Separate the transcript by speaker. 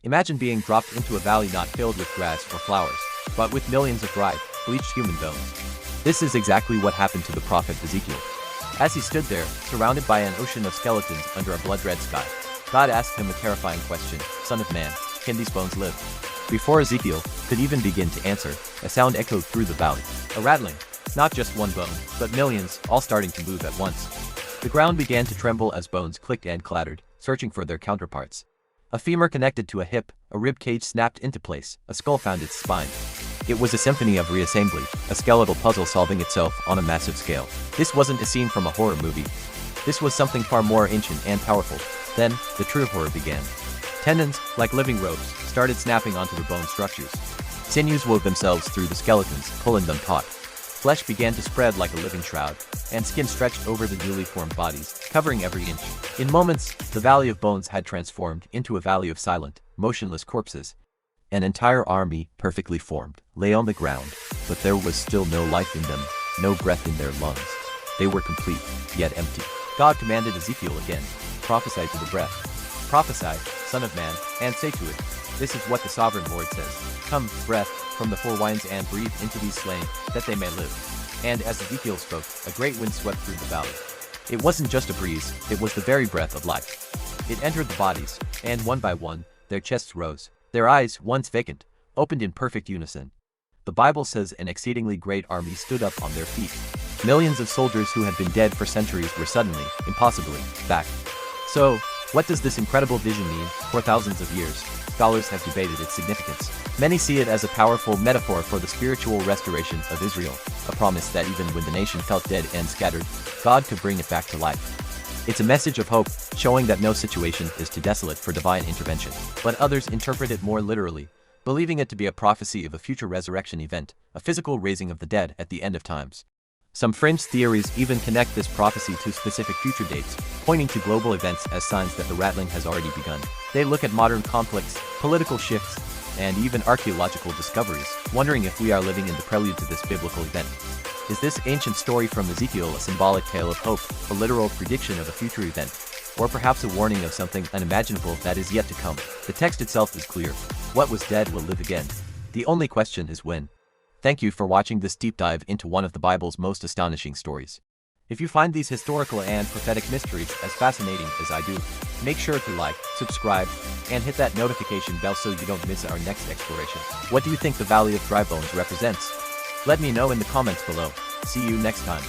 Speaker 1: Imagine being dropped into a valley not filled with grass or flowers, but with millions of dried, bleached human bones. This is exactly what happened to the prophet Ezekiel. As he stood there, surrounded by an ocean of skeletons under a blood-red sky, God asked him a terrifying question, "Son of man, can these bones live?" Before Ezekiel could even begin to answer, a sound echoed through the valley. A rattling. Not just one bone, but millions, all starting to move at once. The ground began to tremble as bones clicked and clattered, searching for their counterparts. A femur connected to a hip, a rib cage snapped into place, a skull found its spine. It was a symphony of reassembly, a skeletal puzzle solving itself on a massive scale. This wasn't a scene from a horror movie. This was something far more ancient and powerful. Then, the true horror began. Tendons, like living ropes, started snapping onto the bone structures. Sinews wove themselves through the skeletons, pulling them taut. Flesh began to spread like a living shroud, and skin stretched over the newly formed bodies, covering every inch. In moments, the Valley of Bones had transformed into a valley of silent, motionless corpses. An entire army, perfectly formed, lay on the ground, but there was still no life in them, no breath in their lungs. They were complete, yet empty. God commanded Ezekiel again, "Prophesy to the breath. Prophesy, son of man, and say to it, this is what the sovereign Lord says. Come, breath, from the four winds and breathe into these slain, that they may live." And as Ezekiel spoke, a great wind swept through the valley. It wasn't just a breeze, it was the very breath of life. It entered the bodies, and one by one, their chests rose. Their eyes, once vacant, opened in perfect unison. The Bible says an exceedingly great army stood up on their feet. Millions of soldiers who had been dead for centuries were suddenly, impossibly, back. So, what does this incredible vision mean? For thousands of years, scholars have debated its significance. Many see it as a powerful metaphor for the spiritual restoration of Israel, a promise that even when the nation felt dead and scattered, God could bring it back to life. It's a message of hope, showing that no situation is too desolate for divine intervention. But others interpret it more literally, believing it to be a prophecy of a future resurrection event, a physical raising of the dead at the end of times. Some fringe theories even connect this prophecy to specific future dates, pointing to global events as signs that the rattling has already begun. They look at modern conflicts, political shifts, and even archaeological discoveries, wondering if we are living in the prelude to this biblical event. Is this ancient story from Ezekiel a symbolic tale of hope, a literal prediction of a future event, or perhaps a warning of something unimaginable that is yet to come? The text itself is clear. What was dead will live again. The only question is when. Thank you for watching this deep dive into one of the Bible's most astonishing stories. If you find these historical and prophetic mysteries as fascinating as I do, make sure to like, subscribe, and hit that notification bell so you don't miss our next exploration. What do you think the Valley of Dry Bones represents? Let me know in the comments below. See you next time.